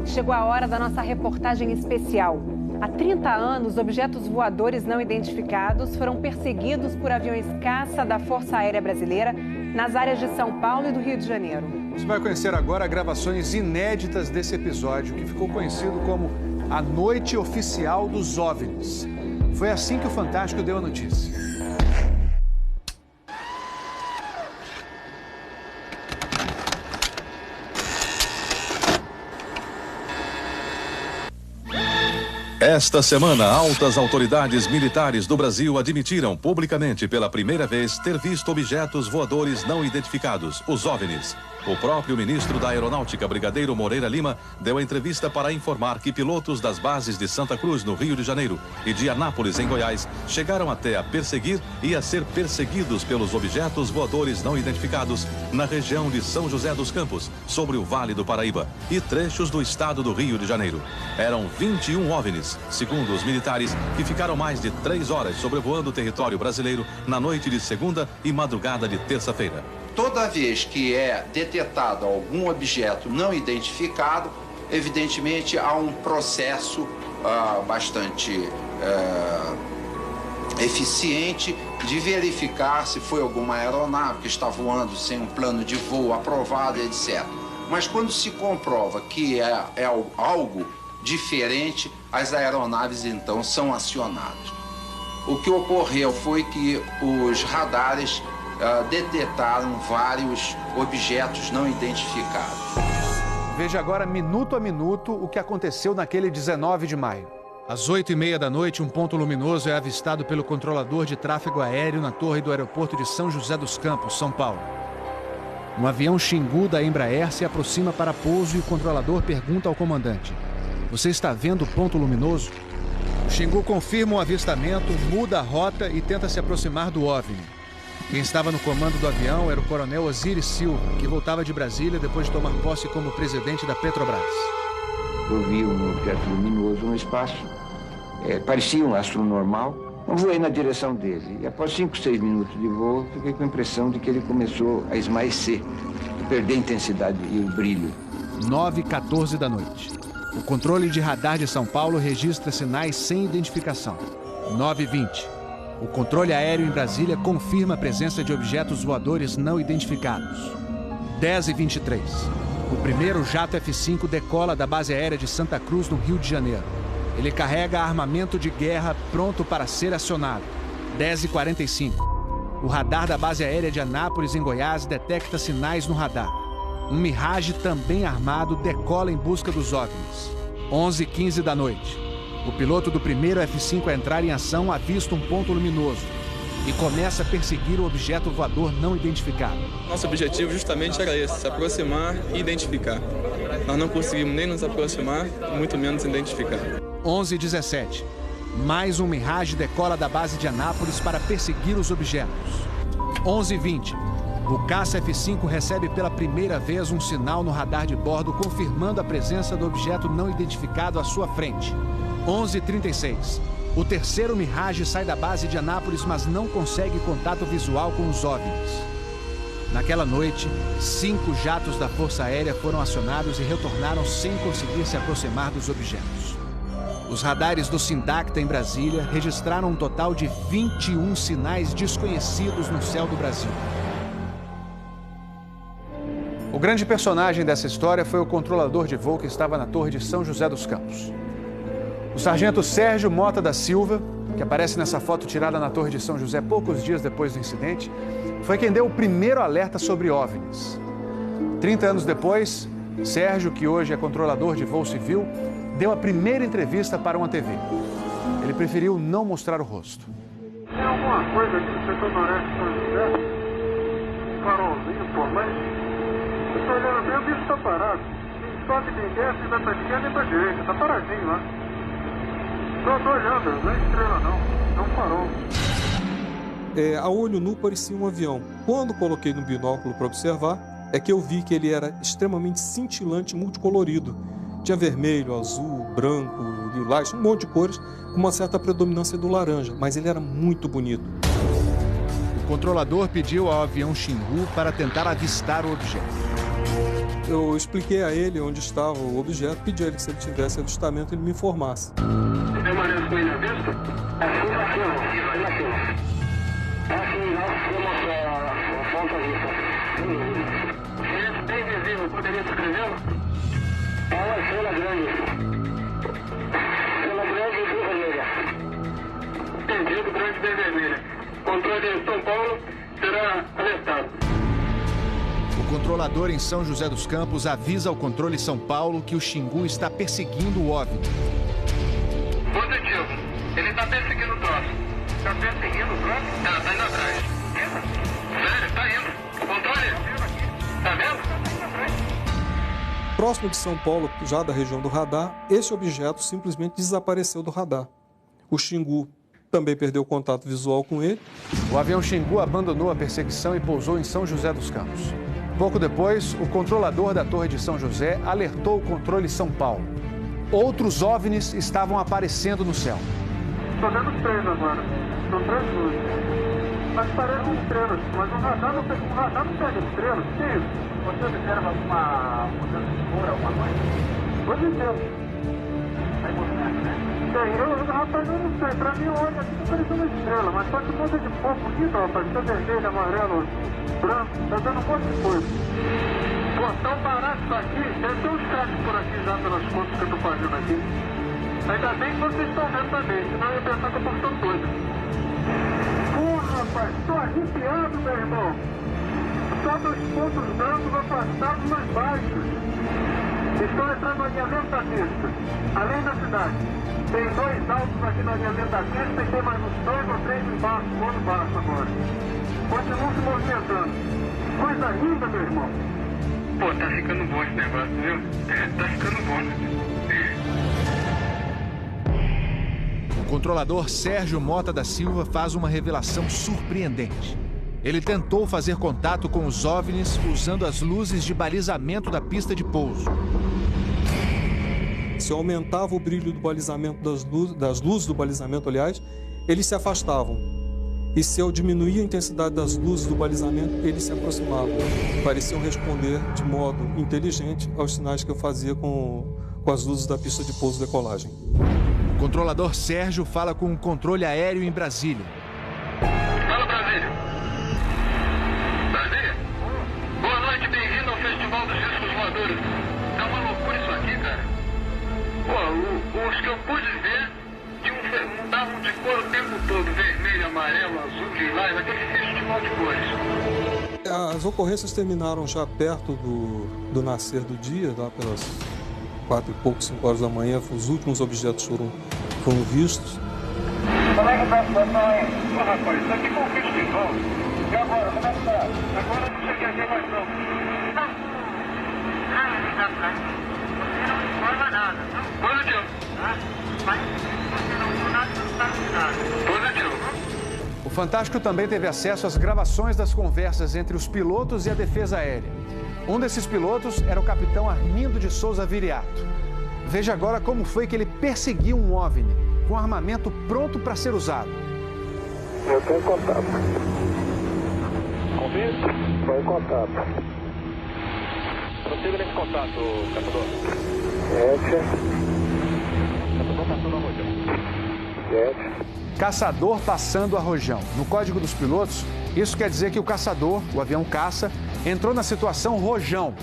chegou a hora da nossa reportagem especial. Há 30 anos, objetos voadores não identificados foram perseguidos por aviões caça da Força Aérea Brasileira nas áreas de São Paulo e do Rio de Janeiro. Você vai conhecer agora gravações inéditas desse episódio, que ficou conhecido como a Noite Oficial dos OVNIs. Foi assim que o Fantástico deu a notícia. Esta semana, altas autoridades militares do Brasil admitiram publicamente pela primeira vez ter visto objetos voadores não identificados, os OVNIs. O próprio ministro da Aeronáutica, Brigadeiro Moreira Lima, deu a entrevista para informar que pilotos das bases de Santa Cruz, no Rio de Janeiro, e de Anápolis, em Goiás, chegaram até a perseguir e a ser perseguidos pelos objetos voadores não identificados na região de São José dos Campos, sobre o Vale do Paraíba, e trechos do estado do Rio de Janeiro. Eram 21 OVNIs, segundo os militares, que ficaram mais de 3 horas sobrevoando o território brasileiro na noite de segunda e madrugada de terça-feira. Toda vez que é detectado algum objeto não identificado, evidentemente há um processo bastante eficiente de verificar se foi alguma aeronave que está voando sem um plano de voo aprovado, etc. Mas quando se comprova que é algo diferente, as aeronaves então são acionadas. O que ocorreu foi que os radares detectaram vários objetos não identificados. Veja agora, minuto a minuto, o que aconteceu naquele 19 de maio. Às 8h30 da noite, um ponto luminoso é avistado pelo controlador de tráfego aéreo na torre do aeroporto de São José dos Campos, São Paulo. Um avião Xingu da Embraer se aproxima para pouso e o controlador pergunta ao comandante: "Você está vendo o ponto luminoso?" O Xingu confirma o avistamento, muda a rota e tenta se aproximar do OVNI. Quem estava no comando do avião era o coronel Osiris Silva, que voltava de Brasília depois de tomar posse como presidente da Petrobras. Eu vi um objeto luminoso no espaço, parecia um astro normal. Eu voei na direção dele e após 5, 6 minutos de voo, fiquei com a impressão de que ele começou a esmaecer, a perder a intensidade e o brilho. 9h14 da noite. O controle de radar de São Paulo registra sinais sem identificação. 9h20. O controle aéreo em Brasília confirma a presença de objetos voadores não identificados. 10h23. O primeiro jato F-5 decola da base aérea de Santa Cruz, no Rio de Janeiro. Ele carrega armamento de guerra pronto para ser acionado. 10h45. O radar da base aérea de Anápolis, em Goiás, detecta sinais no radar. Um Mirage também armado decola em busca dos OVNIs. 11h15 da noite. O piloto do primeiro F-5 a entrar em ação avista um ponto luminoso e começa a perseguir o objeto voador não identificado. Nosso objetivo justamente era esse, se aproximar e identificar. Nós não conseguimos nem nos aproximar, muito menos identificar. 11h17. Mais um Mirage decola da base de Anápolis para perseguir os objetos. 11h20. O caça F-5 recebe pela primeira vez um sinal no radar de bordo confirmando a presença do objeto não identificado à sua frente. 11h36. O terceiro Mirage sai da base de Anápolis, mas não consegue contato visual com os OVNIs. Naquela noite, 5 jatos da Força Aérea foram acionados e retornaram sem conseguir se aproximar dos objetos. Os radares do Sindacta em Brasília registraram um total de 21 sinais desconhecidos no céu do Brasil. O grande personagem dessa história foi o controlador de voo que estava na torre de São José dos Campos. O sargento Sérgio Mota da Silva, que aparece nessa foto tirada na torre de São José poucos dias depois do incidente, foi quem deu o primeiro alerta sobre OVNIs. 30 anos depois, Sérgio, que hoje é controlador de voo civil, deu a primeira entrevista para uma TV. Ele preferiu não mostrar o rosto. Tem alguma coisa aqui no setor noreste de São José? Um farolzinho por lá? Eu estou olhando bem, o bicho está parado. Nem sobe, nem desce, nem vai para a esquerda, nem para a direita. Está paradinho lá. Estou olhando, não é estrela não. É um farol. A olho nu parecia um avião. Quando coloquei no binóculo para observar, é que eu vi que ele era extremamente cintilante, multicolorido. Tinha vermelho, azul, branco, lilás, um monte de cores, com uma certa predominância do laranja, mas ele era muito bonito. O controlador pediu ao avião Xingu para tentar avistar o objeto. Eu expliquei a ele onde estava o objeto, pedi a ele que se ele tivesse avistamento, ele me informasse. Você permanece com ele à vista? Aqui, vamos a ponta vista. Esse bem visível, poderia descrevê-lo? É uma estrela grande. Estrela grande e bem vermelha. Entendido, grande e bem vermelha. Controle de São Paulo será alertado. O controlador em São José dos Campos avisa ao controle São Paulo que o Xingu está perseguindo o OVNI. Positivo. Ele está perseguindo o troço. Está perseguindo o troço? Está indo atrás. Sério, está indo. Controle. Está vendo? Próximo de São Paulo, já da região do radar, esse objeto simplesmente desapareceu do radar. O Xingu também perdeu contato visual com ele. O avião Xingu abandonou a perseguição e pousou em São José dos Campos. Pouco depois, o controlador da Torre de São José alertou o controle São Paulo. Outros OVNIs estavam aparecendo no céu. Estou vendo 3 agora. São 3 luzes. Mas parecem estrelas. Mas o radar não pega estrelas. O que é isso? Você observa alguma mudança de cor, alguma coisa? Hoje inteiro. Vai mostrando, né? Rapaz, eu não sei. Pra mim, olha, aqui tá parecendo uma estrela. Mas só que muda de cor bonito, rapaz. Tá vermelho, amarelo, branco. Tá dando um monte de coisa. Pô, tão barato isso aqui. Deve ter uns cacos por aqui já pelas contas que eu tô fazendo aqui. Ainda bem que vocês estão vendo também. Senão eu ia pensar que eu tô ficando doido. Porra, rapaz. Tô arrepiado, meu irmão. Só 2 pontos brancos afastados mais baixos. Estão entrando no alinhamento da pista, além da cidade. Tem 2 altos aqui no alinhamento da pista e tem mais uns 2 ou 3 embaixo, do outro baixo agora. Continuam se movimentando. Coisa linda, meu irmão. Pô, tá ficando bom esse negócio, viu? Tá ficando bom. O controlador Sérgio Mota da Silva faz uma revelação surpreendente. Ele tentou fazer contato com os OVNIs usando as luzes de balizamento da pista de pouso. Se eu aumentava o brilho do balizamento das luzes do balizamento, aliás, eles se afastavam. E se eu diminuía a intensidade das luzes do balizamento, eles se aproximavam. Pareciam responder de modo inteligente aos sinais que eu fazia com as luzes da pista de pouso e decolagem. O controlador Sérgio fala com o controle aéreo em Brasília. Fala, Brasília. Brasília? Boa noite, bem-vindo ao Festival dos Discos Voadores. É uma loucura isso aqui, cara. Pô, os que eu pude ver mudavam de cor o tempo todo. Vermelho, amarelo, azul, lilás, aquele festival de cores. As ocorrências terminaram já perto do nascer do dia, lá pelas 4 e pouco, 5 horas da manhã. Os últimos objetos foram vistos. Como é que tá a situação aí? Pô, rapaz, isso aqui foi um festival. E agora, como é que tá? Agora eu não cheguei a ver mais não. Você não informa nada, não? Positivo. Mas você não viu nada, não sabe nada. Positivo. O Fantástico também teve acesso às gravações das conversas entre os pilotos e a defesa aérea. Um desses pilotos era o capitão Armindo de Souza Viriato. Veja agora como foi que ele perseguiu um OVNI com armamento pronto para ser usado. Eu tenho contato. Convite? Estou em contato. Prossiga nesse contato, caçador. 7. Caçador passando a Rojão. 7. Caçador passando a Rojão. No código dos pilotos, isso quer dizer que o caçador, o avião caça, entrou na situação Rojão.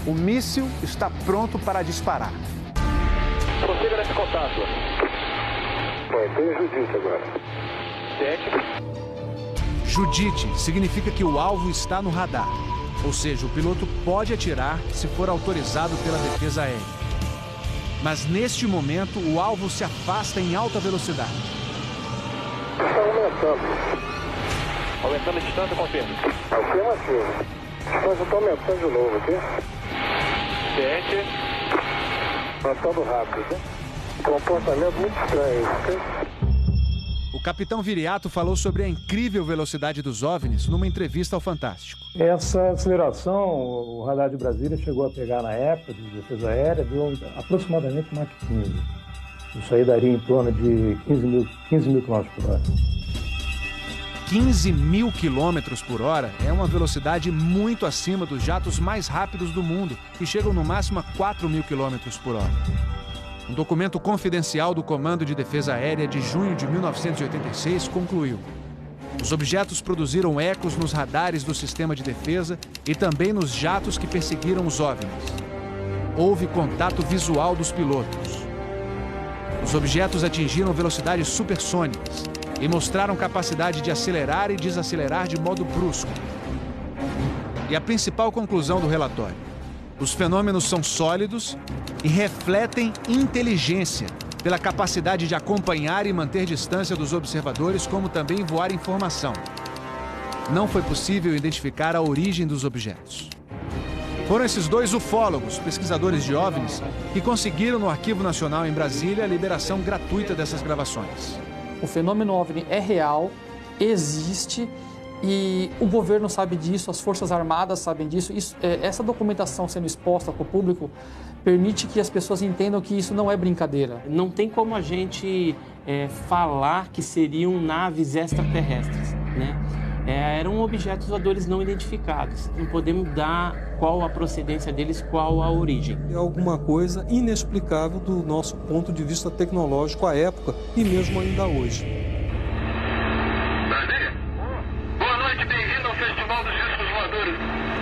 O míssil está pronto para disparar. Prossiga nesse contato. Bom, tem Judite agora. 7. Judite significa que o alvo está no radar. Ou seja, o piloto pode atirar se for autorizado pela defesa aérea. Mas neste momento, o alvo se afasta em alta velocidade. Está aumentando. Aumentando a distância, confirma. Afirmativo. A distância está aumentando de novo aqui. 7. Passando rápido, né? Comportamento muito estranho, ok? O capitão Viriato falou sobre a incrível velocidade dos OVNIs numa entrevista ao Fantástico. Essa aceleração, o radar de Brasília chegou a pegar na época de defesa aérea, deu aproximadamente Mach 15. Isso aí daria em torno de 15 mil km por hora. 15.000 quilômetros por hora é uma velocidade muito acima dos jatos mais rápidos do mundo, que chegam no máximo a 4.000 quilômetros por hora. Um documento confidencial do Comando de Defesa Aérea de junho de 1986 concluiu: os objetos produziram ecos nos radares do sistema de defesa e também nos jatos que perseguiram os OVNIs. Houve contato visual dos pilotos. Os objetos atingiram velocidades supersônicas e mostraram capacidade de acelerar e desacelerar de modo brusco. E a principal conclusão do relatório: os fenômenos são sólidos e refletem inteligência, pela capacidade de acompanhar e manter distância dos observadores, como também voar informação. Não foi possível identificar a origem dos objetos. Foram esses dois ufólogos, pesquisadores de OVNIs, que conseguiram no Arquivo Nacional em Brasília a liberação gratuita dessas gravações. O fenômeno OVNI é real, existe, e o governo sabe disso, as Forças Armadas sabem disso. Essa documentação sendo exposta para o público permite que as pessoas entendam que isso não é brincadeira. Não tem como a gente falar que seriam naves extraterrestres, né? Eram objetos voadores não identificados. Não podemos dar qual a procedência deles, qual a origem. É alguma coisa inexplicável do nosso ponto de vista tecnológico à época e mesmo ainda hoje. Brasília? Boa noite, bem-vindo ao Festival dos Discos Voadores.